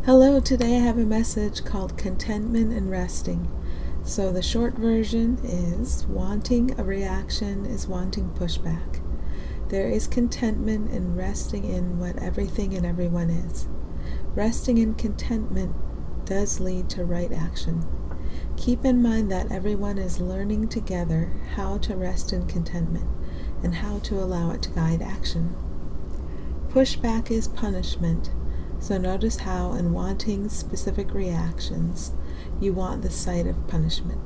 Hello, today I have a message called Contentment and Resting. So the short version is wanting a reaction is wanting pushback. There is contentment in resting in what everything and everyone is. Resting in contentment does lead to right action. Keep in mind that everyone is learning together how to rest in contentment and how to allow it to guide action. Pushback is punishment. So notice how in wanting specific reactions, you want the sight of punishment.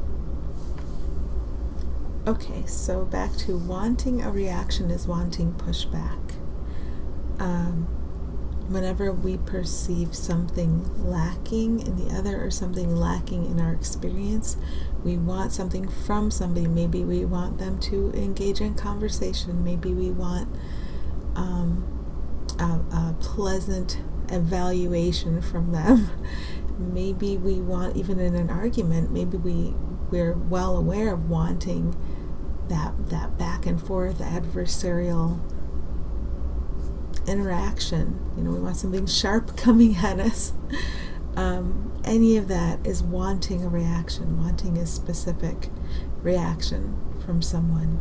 Okay, so back to wanting a reaction is wanting pushback. Whenever we perceive something lacking in the other or something lacking in our experience, we want something from somebody. Maybe we want them to engage in conversation. Maybe we want a pleasant evaluation from them. Maybe we want, even in an argument, maybe we're well aware of wanting that back and forth adversarial interaction. We want something sharp coming at us. Any of that is wanting a reaction, wanting a specific reaction from someone.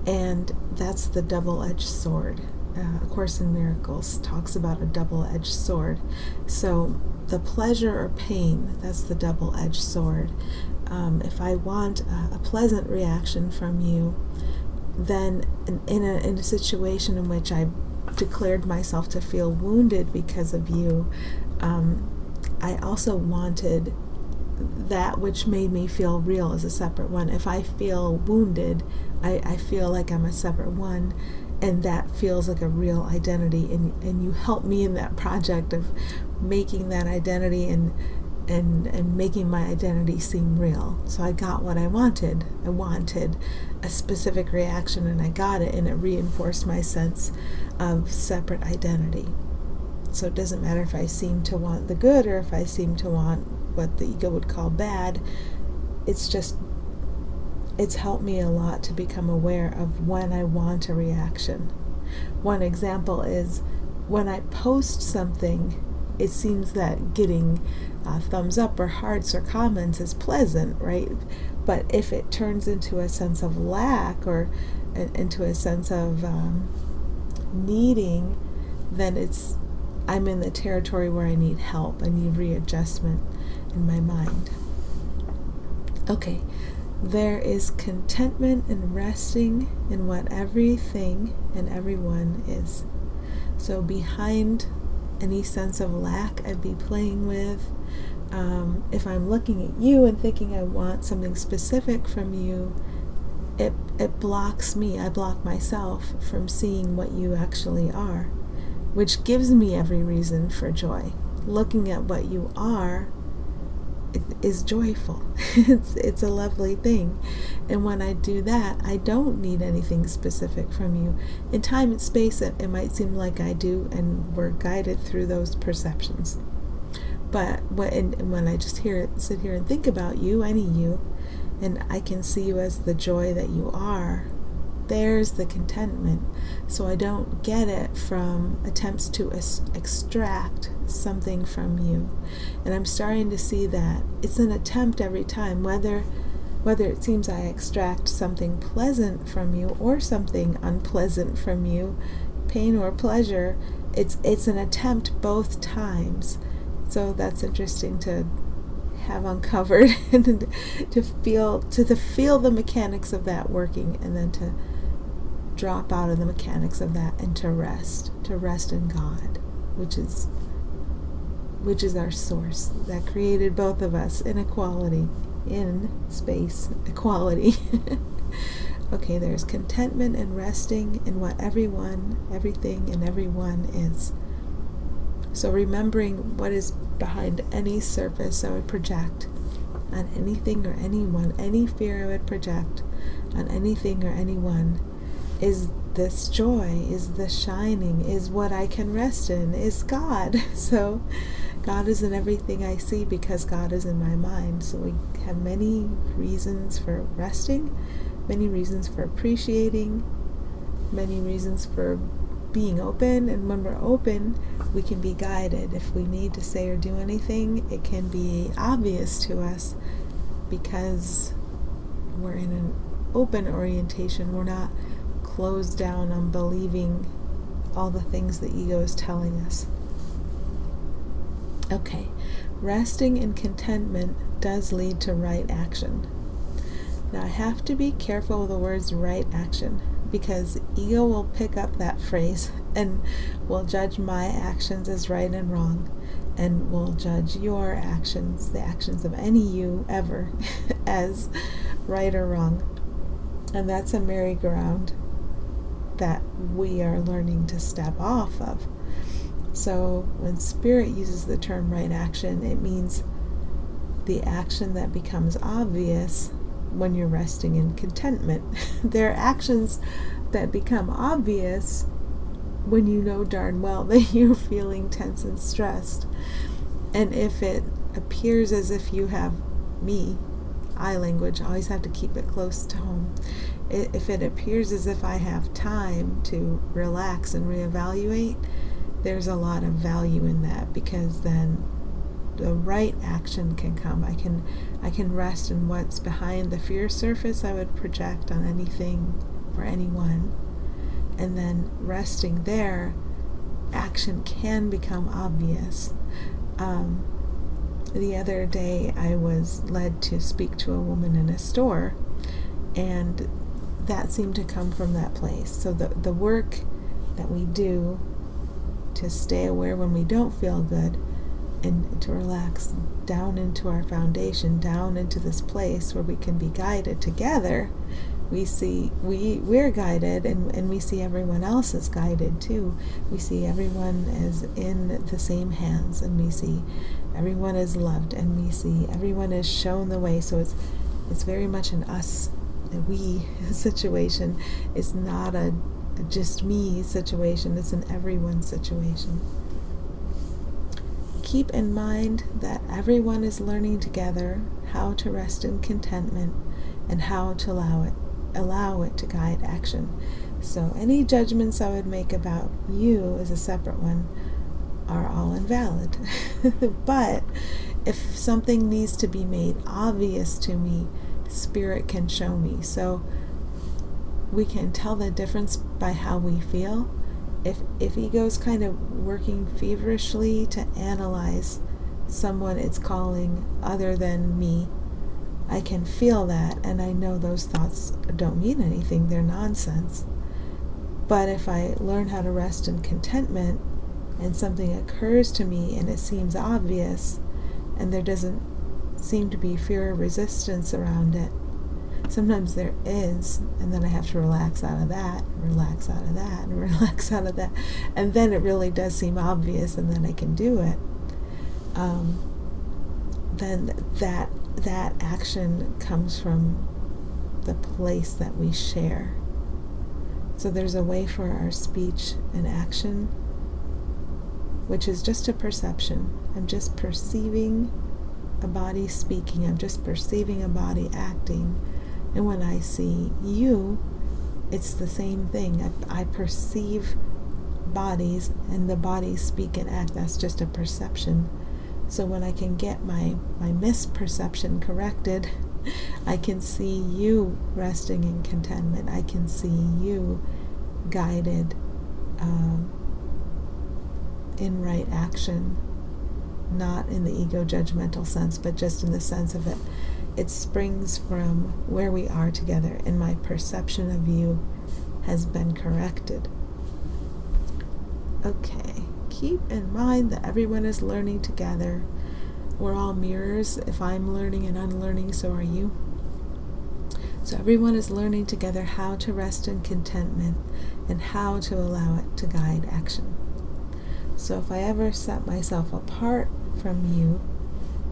And that's the double-edged sword. A Course in Miracles talks about a double-edged sword. So the pleasure or pain, that's the double-edged sword. If I want a pleasant reaction from you, then in a situation in which I've declared myself to feel wounded because of you, I also wanted that which made me feel real as a separate one. If I feel wounded, I feel like I'm a separate one, and that feels like a real identity, and you help me in that project of making that identity and making my identity seem real. So I got what I wanted. I wanted a specific reaction, and I got it, and it reinforced my sense of separate identity. So it doesn't matter if I seem to want the good or if I seem to want what the ego would call bad. It's helped me a lot to become aware of when I want a reaction. One example is when I post something, it seems that getting thumbs up or hearts or comments is pleasant, right? But if it turns into a sense of lack or into a sense of needing, then I'm in the territory where I need help. I need readjustment in my mind. Okay. There is contentment and resting in what everything and everyone is. So behind any sense of lack I'd be playing with, if I'm looking at you and thinking I want something specific from you, it blocks me. I block myself from seeing what you actually are, which gives me every reason for joy. Looking at what you are is joyful. It's a lovely thing. And when I do that, I don't need anything specific from you. In time and space, it might seem like I do, and we're guided through those perceptions. But when I just sit here and think about you, any you, and I can see you as the joy that you are, there's the contentment. So I don't get it from attempts to extract something from you. And I'm starting to see that it's an attempt every time, whether it seems I extract something pleasant from you or something unpleasant from you, pain or pleasure, it's an attempt both times. So that's interesting to have uncovered and to feel the mechanics of that working, and then to drop out of the mechanics of that and to rest in God, which is our source that created both of us in equality, in space equality. Okay, there's contentment and resting in what everyone, everything, and everyone is. So remembering what is behind any surface I would project on anything or anyone, any fear I would project on anything or anyone, is this joy, is the shining, is what I can rest in, is God. So God is in everything I see because God is in my mind. So we have many reasons for resting, many reasons for appreciating, many reasons for being open, and when we're open, we can be guided. If we need to say or do anything, it can be obvious to us because we're in an open orientation. We're not closed down on believing all the things the ego is telling us. Okay, resting in contentment does lead to right action. Now I have to be careful with the words right action, because ego will pick up that phrase and will judge my actions as right and wrong, and will judge your actions, the actions of any you ever, as right or wrong. And that's a merry-go-round that we are learning to step off of. So when Spirit uses the term right action, it means the action that becomes obvious when you're resting in contentment. There are actions that become obvious when you know darn well that you're feeling tense and stressed. And if it appears as if you have I language, I always have to keep it close to home. If it appears as if I have time to relax and reevaluate, there's a lot of value in that, because then the right action can come. I can rest in what's behind the fear surface I would project on anything or anyone, and then resting there, action can become obvious. The other day I was led to speak to a woman in a store, and that seemed to come from that place. So the work that we do to stay aware when we don't feel good, and to relax down into our foundation, down into this place where we can be guided together. We're guided, and we see everyone else is guided too. We see everyone as in the same hands, and we see everyone is loved, and we see everyone is shown the way. So it's very much an us, a we situation. It's not a just me situation, it's an everyone situation. Keep in mind that everyone is learning together how to rest in contentment and how to allow it to guide action. So any judgments I would make about you as a separate one are all invalid. But if something needs to be made obvious to me, Spirit can show me. So we can tell the difference by how we feel. If ego's kind of working feverishly to analyze someone it's calling other than me, I can feel that, and I know those thoughts don't mean anything, they're nonsense. But if I learn how to rest in contentment, and something occurs to me and it seems obvious, and there doesn't seem to be fear or resistance around it, sometimes there is, and then I have to relax out of that, relax out of that, and relax out of that, and then it really does seem obvious, and then I can do it. Then that action comes from the place that we share. So there's a way for our speech and action, which is just a perception. I'm just perceiving a body speaking. I'm just perceiving a body acting. And when I see you, it's the same thing. I perceive bodies, and the bodies speak and act. That's just a perception. So when I can get my misperception corrected, I can see you resting in contentment. I can see you guided in right action, not in the ego judgmental sense, but just in the sense of it springs from where we are together, and my perception of you has been corrected. Okay, keep in mind that everyone is learning together. We're all mirrors. If I'm learning and unlearning, so are you. So everyone is learning together how to rest in contentment and how to allow it to guide action. So if I ever set myself apart from you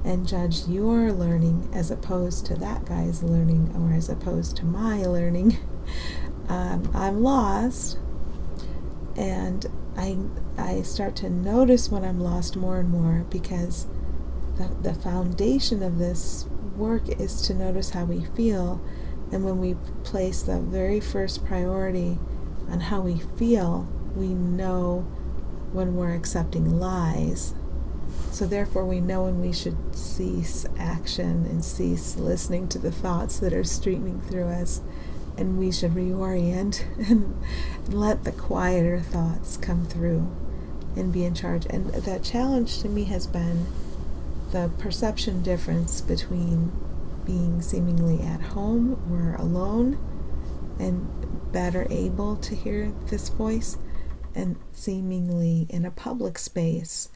and judge your learning as opposed to that guy's learning, or as opposed to my learning, I'm lost, and I start to notice when I'm lost more and more, because the foundation of this work is to notice how we feel. And when we place the very first priority on how we feel, we know when we're accepting lies. So therefore we know when we should cease action and cease listening to the thoughts that are streaming through us, and we should reorient and let the quieter thoughts come through and be in charge. And that challenge to me has been the perception difference between being seemingly at home or alone and better able to hear this voice, and seemingly in a public space.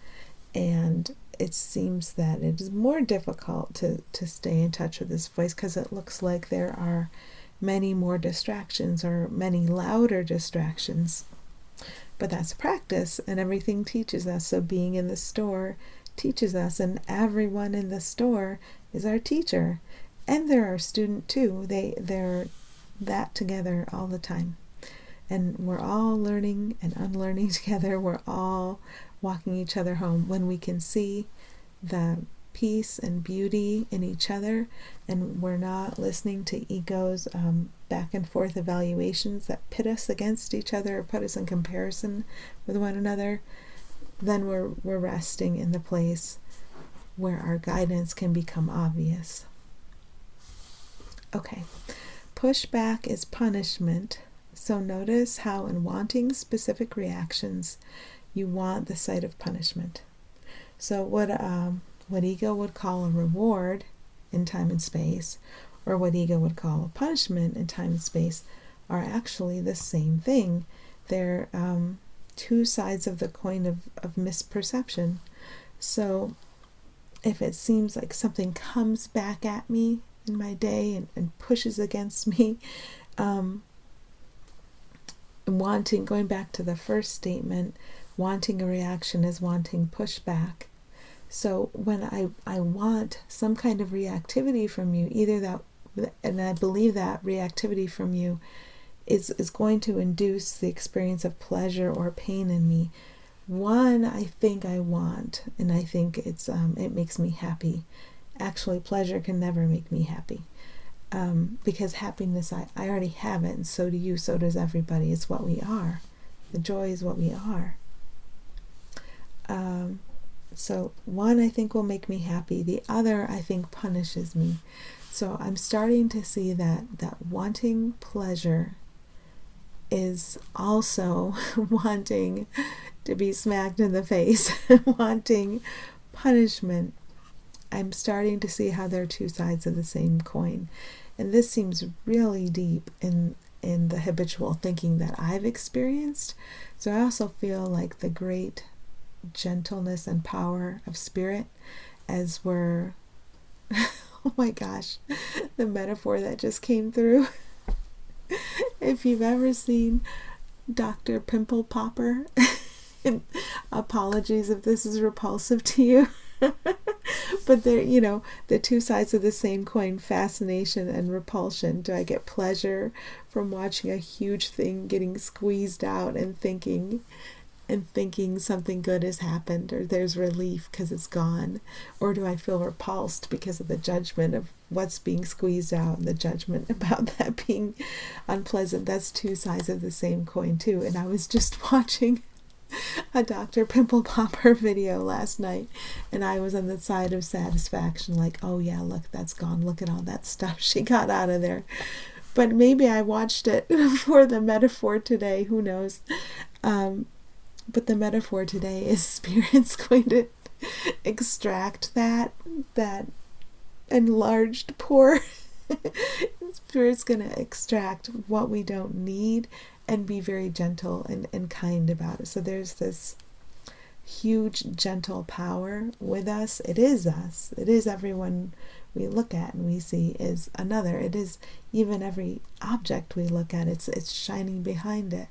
And it seems that it is more difficult to stay in touch with this voice because it looks like there are many more distractions, or many louder distractions. But that's practice, and everything teaches us. So being in the store teaches us, and everyone in the store is our teacher. And they're our student too. They're that together all the time. And we're all learning and unlearning together. We're all walking each other home when we can see the peace and beauty in each other, and we're not listening to ego's back and forth evaluations that pit us against each other or put us in comparison with one another. Then we're resting in the place where our guidance can become obvious. Okay, pushback is punishment. So notice how in wanting specific reactions, you want the sight of punishment. So what ego would call a reward in time and space, or what ego would call a punishment in time and space, are actually the same thing. They're two sides of the coin of misperception. So if it seems like something comes back at me in my day and pushes against me, going back to the first statement, wanting a reaction is wanting pushback. So when I want some kind of reactivity from you, either that, and I believe that reactivity from you is going to induce the experience of pleasure or pain in me. One, I think I want, and I think it makes me happy. Actually, pleasure can never make me happy. Because happiness, I already have it, and so do you, so does everybody. It's what we are. The joy is what we are. So one, I think, will make me happy. The other, I think, punishes me. So I'm starting to see that wanting pleasure is also wanting to be smacked in the face, wanting punishment. I'm starting to see how they're two sides of the same coin. And this seems really deep in the habitual thinking that I've experienced. So I also feel like the great gentleness and power of spirit as we're oh my gosh, the metaphor that just came through. If you've ever seen Dr. Pimple Popper, and apologies if this is repulsive to you, but they're, the two sides of the same coin, fascination and repulsion. Do I get pleasure from watching a huge thing getting squeezed out and thinking something good has happened, or there's relief because it's gone? Or do I feel repulsed because of the judgment of what's being squeezed out and the judgment about that being unpleasant? That's two sides of the same coin too. And I was just watching a Dr. Pimple Popper video last night, and I was on the side of satisfaction, like, oh yeah, look, that's gone. Look at all that stuff she got out of there. But maybe I watched it for the metaphor today. Who knows? But the metaphor today is Spirit's going to extract that enlarged pore. Spirit's going to extract what we don't need and be very gentle and kind about it. So there's this huge gentle power with us. It is us. It is everyone we look at and we see is another. It is even every object we look at. It's shining behind it.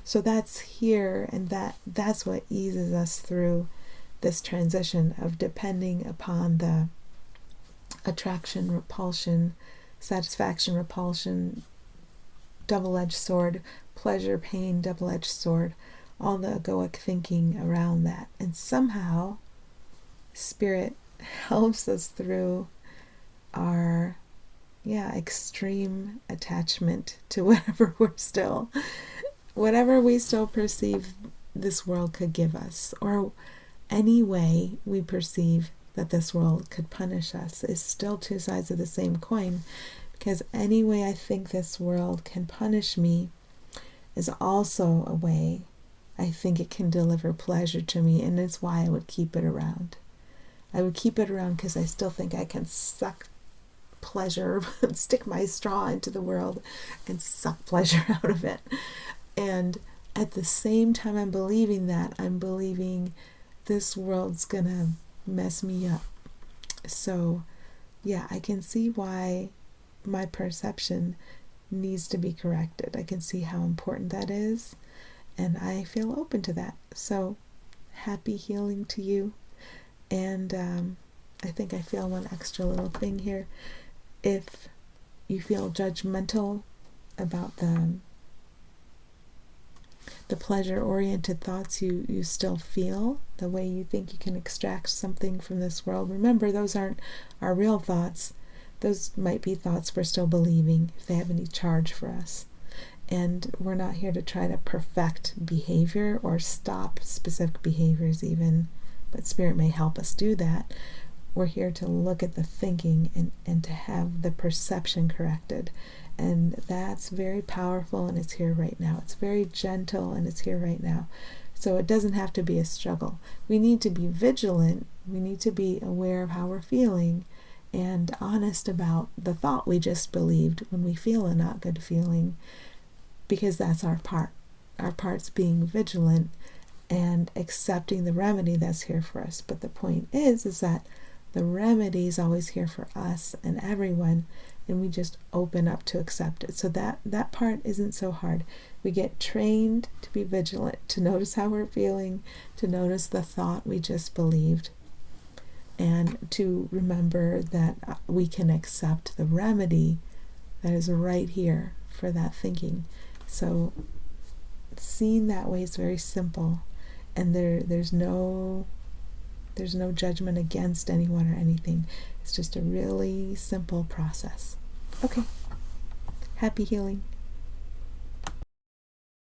So that's here, and that's what eases us through this transition of depending upon the attraction, repulsion, satisfaction, repulsion, double-edged sword, pleasure, pain, double-edged sword, all the egoic thinking around that. And somehow Spirit helps us through our extreme attachment to whatever we're still whatever we still perceive this world could give us, or any way we perceive that this world could punish us, is still two sides of the same coin. Because any way I think this world can punish me is also a way I think it can deliver pleasure to me, and it's why I would keep it around. I would keep it around because I still think I can suck pleasure, stick my straw into the world and suck pleasure out of it. And at the same time I'm believing that, I'm believing this world's gonna mess me up. So yeah, I can see why my perception needs to be corrected. I can see how important that is, and I feel open to that. So happy healing to you. And I think I feel one extra little thing here. If you feel judgmental about the pleasure-oriented thoughts you still feel, the way you think you can extract something from this world, remember, those aren't our real thoughts. Those might be thoughts we're still believing, if they have any charge for us. And we're not here to try to perfect behavior or stop specific behaviors even, but Spirit may help us do that. We're here to look at the thinking and to have the perception corrected. And that's very powerful, and it's here right now. It's very gentle, and it's here right now. So it doesn't have to be a struggle. We need to be vigilant. We need to be aware of how we're feeling and honest about the thought we just believed when we feel a not good feeling, because that's our part. Our part's being vigilant and accepting the remedy that's here for us. But the point is that the remedy is always here for us and everyone, and we just open up to accept it. So that part isn't so hard. We get trained to be vigilant, to notice how we're feeling, to notice the thought we just believed, and to remember that we can accept the remedy that is right here for that thinking. So seeing that way is very simple, and there's no judgment against anyone or anything. It's just a really simple process. Okay. Happy healing.